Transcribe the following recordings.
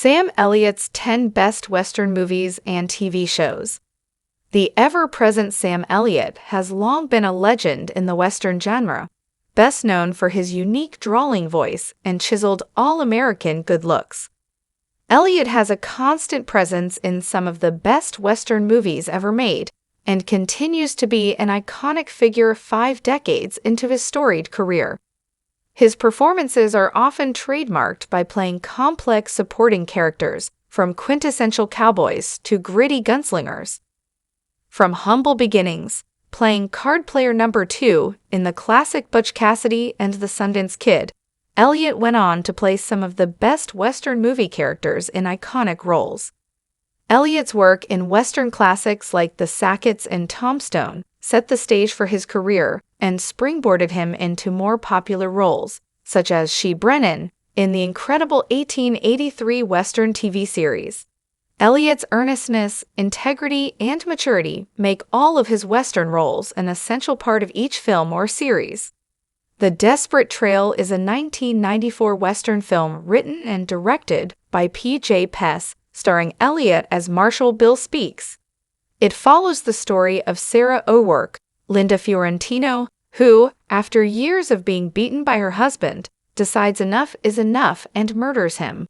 Sam Elliott's 10 Best Western Movies and TV Shows. The ever-present Sam Elliott has long been a legend in the Western genre, best known for his unique drawling voice and chiseled all-American good looks. Elliott has a constant presence in some of the best Western movies ever made, and continues to be an iconic figure 5 decades into his storied career. His performances are often trademarked by playing complex supporting characters, from quintessential cowboys to gritty gunslingers. From humble beginnings, playing card player number 2 in the classic Butch Cassidy and the Sundance Kid, Elliott went on to play some of the best Western movie characters in iconic roles. Elliott's work in Western classics like the Sacketts and Tombstone set the stage for his career and springboarded him into more popular roles, such as She Brennan in the incredible 1883 Western TV series. Elliott's earnestness, integrity, and maturity make all of his Western roles an essential part of each film or series. The Desperate Trail is a 1994 Western film written and directed by P.J. Pess, starring Elliott as Marshal Bill Speaks. It follows the story of Sarah O'Rourke, Linda Fiorentino, who, after years of being beaten by her husband, decides enough is enough and murders him.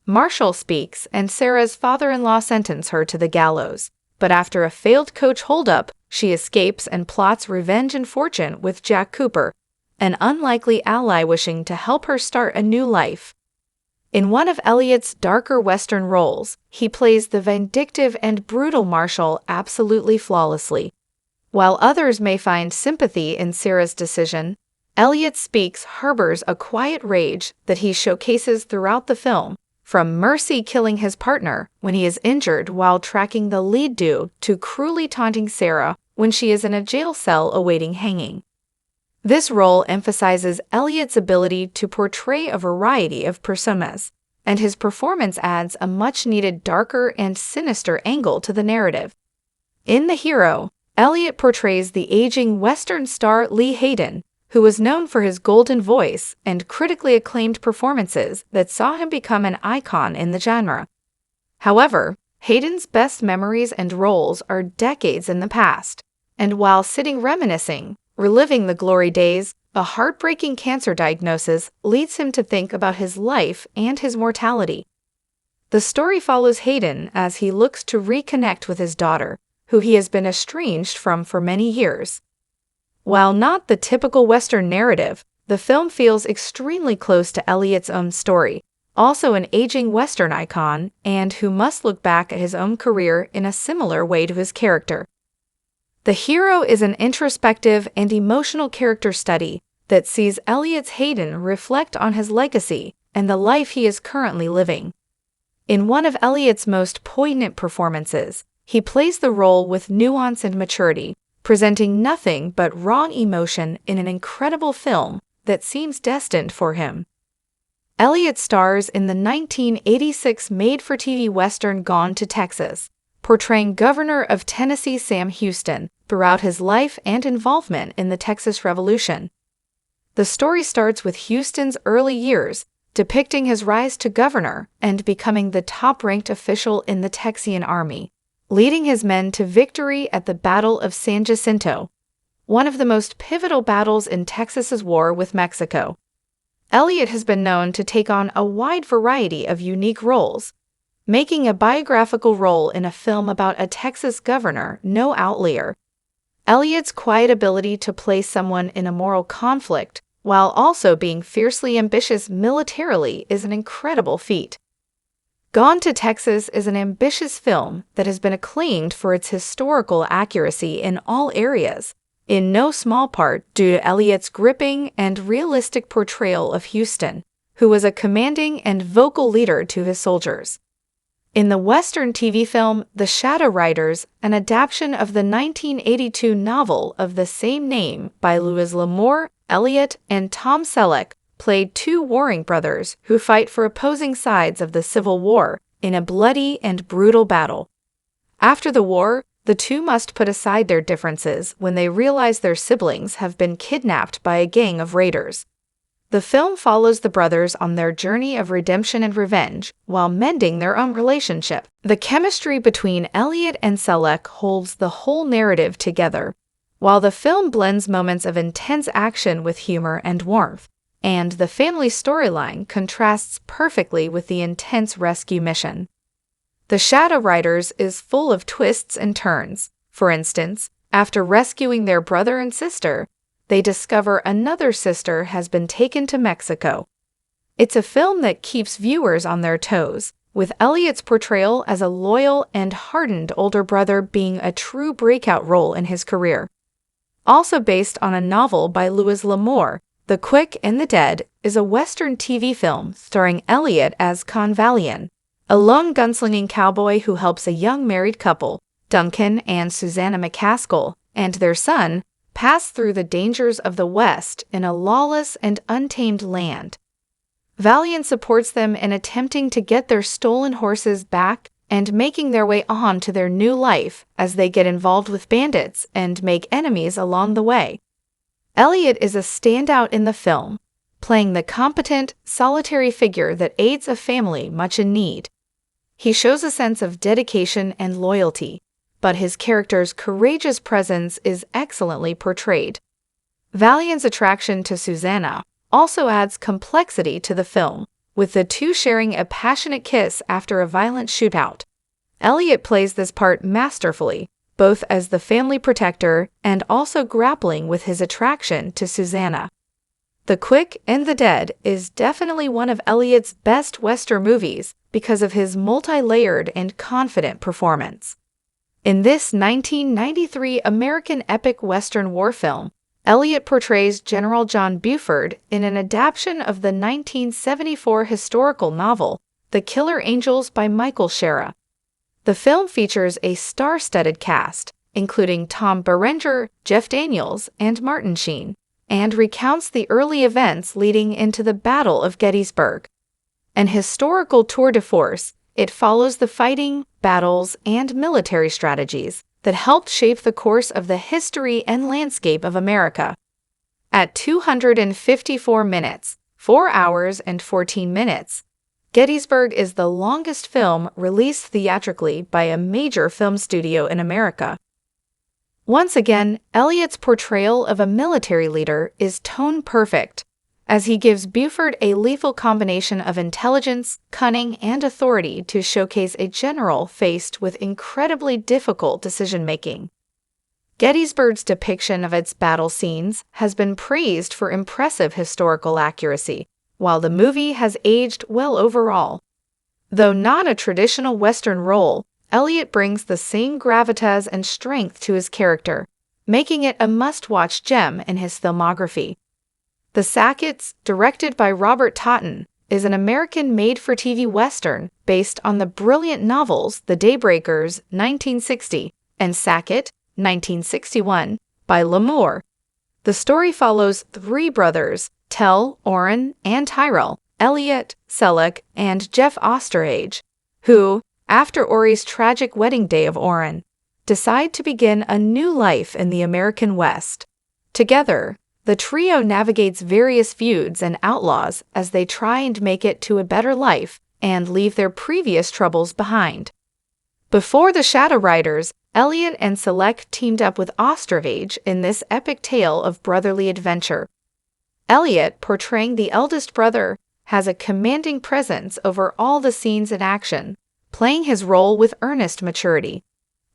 Marshal Speaks and Sarah's father-in-law sentence her to the gallows, but after a failed coach holdup, she escapes and plots revenge and fortune with Jack Cooper, an unlikely ally wishing to help her start a new life. In one of Elliott's darker Western roles, he plays the vindictive and brutal Marshal absolutely flawlessly. While others may find sympathy in Sarah's decision, Elliott Speaks harbors a quiet rage that he showcases throughout the film, from Mercy killing his partner when he is injured while tracking the lead dude to cruelly taunting Sarah when she is in a jail cell awaiting hanging. This role emphasizes Elliott's ability to portray a variety of personas, and his performance adds a much-needed darker and sinister angle to the narrative. In The Hero, Elliott portrays the aging Western star Lee Hayden, who was known for his golden voice and critically acclaimed performances that saw him become an icon in the genre. However, Hayden's best memories and roles are decades in the past, and while sitting reminiscing, reliving the glory days, a heartbreaking cancer diagnosis leads him to think about his life and his mortality. The story follows Hayden as he looks to reconnect with his daughter, who he has been estranged from for many years. While not the typical Western narrative, the film feels extremely close to Elliott's own story, also an aging Western icon and who must look back at his own career in a similar way to his character. The Hero is an introspective and emotional character study that sees Elliott's Hayden reflect on his legacy and the life he is currently living. In one of Elliott's most poignant performances, he plays the role with nuance and maturity, presenting nothing but raw emotion in an incredible film that seems destined for him. Elliott stars in the 1986 made-for-TV Western Gone to Texas, portraying Governor of Tennessee Sam Houston throughout his life and involvement in the Texas Revolution. The story starts with Houston's early years, depicting his rise to governor and becoming the top-ranked official in the Texian army, leading his men to victory at the Battle of San Jacinto, one of the most pivotal battles in Texas's war with Mexico. Elliott has been known to take on a wide variety of unique roles, making a biographical role in a film about a Texas governor no outlier. Elliott's quiet ability to play someone in a moral conflict while also being fiercely ambitious militarily is an incredible feat. Gone to Texas is an ambitious film that has been acclaimed for its historical accuracy in all areas, in no small part due to Elliott's gripping and realistic portrayal of Houston, who was a commanding and vocal leader to his soldiers. In the Western TV film The Shadow Riders, an adaptation of the 1982 novel of the same name by Louis L'Amour, Elliott, and Tom Selleck, played two warring brothers who fight for opposing sides of the Civil War in a bloody and brutal battle. After the war, the two must put aside their differences when they realize their siblings have been kidnapped by a gang of raiders. The film follows the brothers on their journey of redemption and revenge while mending their own relationship. The chemistry between Elliott and Selleck holds the whole narrative together, while the film blends moments of intense action with humor and warmth, and the family storyline contrasts perfectly with the intense rescue mission. The Shadow Riders is full of twists and turns. For instance, after rescuing their brother and sister, they discover another sister has been taken to Mexico. It's a film that keeps viewers on their toes, with Elliott's portrayal as a loyal and hardened older brother being a true breakout role in his career. Also based on a novel by Louis L'Amour, The Quick and the Dead is a Western TV film starring Elliott as Conagher, a lone gunslinging cowboy who helps a young married couple, Duncan and Susanna McCaskill, and their son, pass through the dangers of the West in a lawless and untamed land. Valiant supports them in attempting to get their stolen horses back and making their way on to their new life as they get involved with bandits and make enemies along the way. Elliott is a standout in the film, playing the competent, solitary figure that aids a family much in need. He shows a sense of dedication and loyalty, but his character's courageous presence is excellently portrayed. Valiant's attraction to Susanna also adds complexity to the film, with the two sharing a passionate kiss after a violent shootout. Elliott plays this part masterfully, both as the family protector and also grappling with his attraction to Susanna. The Quick and the Dead is definitely one of Elliott's best Western movies because of his multi-layered and confident performance. In this 1993 American epic Western war film, Elliott portrays General John Buford in an adaptation of the 1974 historical novel, The Killer Angels by Michael Shera. The film features a star-studded cast, including Tom Berenger, Jeff Daniels, and Martin Sheen, and recounts the early events leading into the Battle of Gettysburg. An historical tour de force, it follows the fighting, battles, and military strategies that helped shape the course of the history and landscape of America. At 254 minutes, 4 hours and 14 minutes, Gettysburg is the longest film released theatrically by a major film studio in America. Once again, Elliott's portrayal of a military leader is tone-perfect, as he gives Buford a lethal combination of intelligence, cunning, and authority to showcase a general faced with incredibly difficult decision-making. Gettysburg's depiction of its battle scenes has been praised for impressive historical accuracy, while the movie has aged well overall. Though not a traditional Western role, Elliott brings the same gravitas and strength to his character, making it a must-watch gem in his filmography. The Sacketts, directed by Robert Totten, is an American made-for-TV Western based on the brilliant novels The Daybreakers, 1960, and Sackett, 1961, by L'Amour. The story follows three brothers, Tell, Orrin, and Tyrell, Elliott, Selleck, and Jeff Osterhage, who, after Ori's tragic wedding day of Orrin, decide to begin a new life in the American West. Together, the trio navigates various feuds and outlaws as they try and make it to a better life and leave their previous troubles behind. Before the Shadow Riders, Elliott and Selleck teamed up with Osterhage in this epic tale of brotherly adventure. Elliott, portraying the eldest brother, has a commanding presence over all the scenes in action, playing his role with earnest maturity.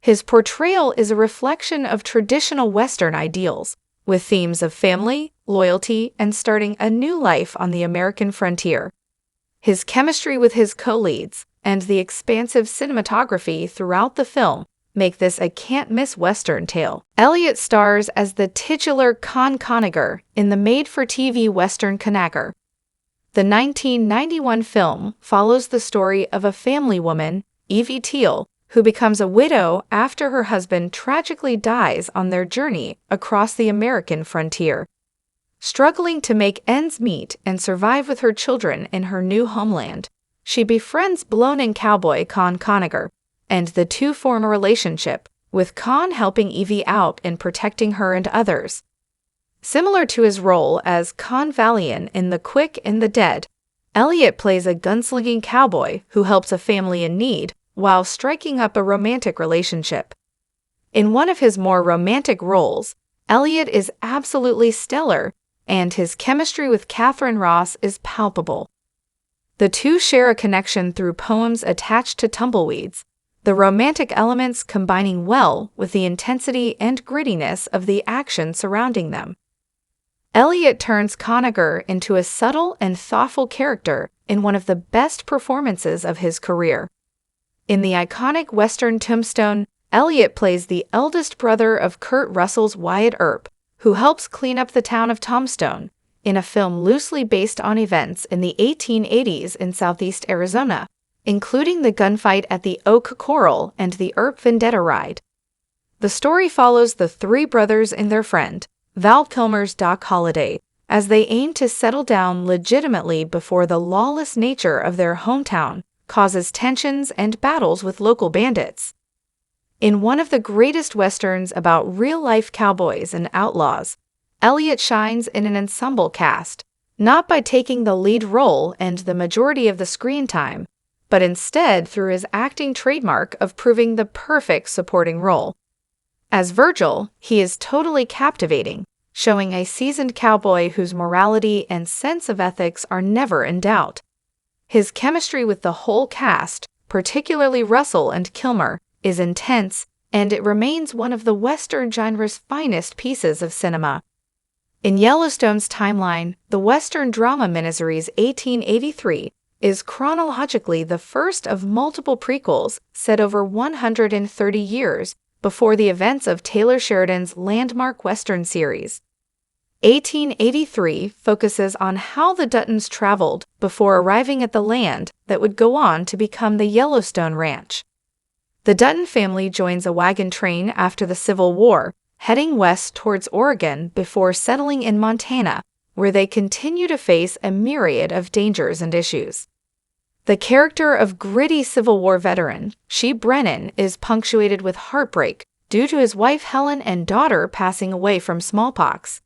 His portrayal is a reflection of traditional Western ideals, with themes of family, loyalty, and starting a new life on the American frontier. His chemistry with his co-leads and the expansive cinematography throughout the film make this a can't-miss Western tale. Elliott stars as the titular Conagher in the made-for-TV Western Conagher. The 1991 film follows the story of a family woman, Evie Teal, who becomes a widow after her husband tragically dies on their journey across the American frontier. Struggling to make ends meet and survive with her children in her new homeland, she befriends blown-in cowboy Conagher, and the two form a relationship, with Con helping Evie out in protecting her and others. Similar to his role as Convallion in The Quick and the Dead, Elliott plays a gunslinging cowboy who helps a family in need while striking up a romantic relationship. In one of his more romantic roles, Elliott is absolutely stellar, and his chemistry with Catherine Ross is palpable. The two share a connection through poems attached to tumbleweeds, the romantic elements combining well with the intensity and grittiness of the action surrounding them. Elliott turns Conagher into a subtle and thoughtful character in one of the best performances of his career. In the iconic Western Tombstone, Elliott plays the eldest brother of Kurt Russell's Wyatt Earp, who helps clean up the town of Tombstone, in a film loosely based on events in the 1880s in southeast Arizona, including the gunfight at the Oak Corral and the Earp Vendetta ride. The story follows the three brothers and their friend, Val Kilmer's Doc Holliday, as they aim to settle down legitimately before the lawless nature of their hometown causes tensions and battles with local bandits. In one of the greatest westerns about real-life cowboys and outlaws, Elliott shines in an ensemble cast, not by taking the lead role and the majority of the screen time, but instead through his acting trademark of proving the perfect supporting role. As Virgil, he is totally captivating, showing a seasoned cowboy whose morality and sense of ethics are never in doubt. His chemistry with the whole cast, particularly Russell and Kilmer, is intense, and it remains one of the Western genre's finest pieces of cinema. In Yellowstone's timeline, the Western drama miniseries 1883 is chronologically the first of multiple prequels set over 130 years before the events of Taylor Sheridan's landmark Western series. 1883 focuses on how the Duttons traveled before arriving at the land that would go on to become the Yellowstone Ranch. The Dutton family joins a wagon train after the Civil War, heading west towards Oregon before settling in Montana, where they continue to face a myriad of dangers and issues. The character of gritty Civil War veteran, Shee Brennan, is punctuated with heartbreak due to his wife Helen and daughter passing away from smallpox.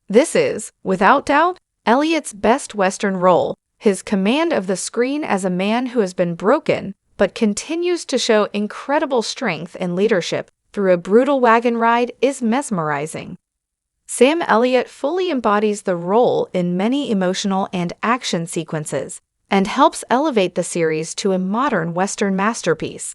This is, without doubt, Elliott's best Western role. His command of the screen as a man who has been broken but continues to show incredible strength and leadership through a brutal wagon ride is mesmerizing. Sam Elliott fully embodies the role in many emotional and action sequences and helps elevate the series to a modern Western masterpiece.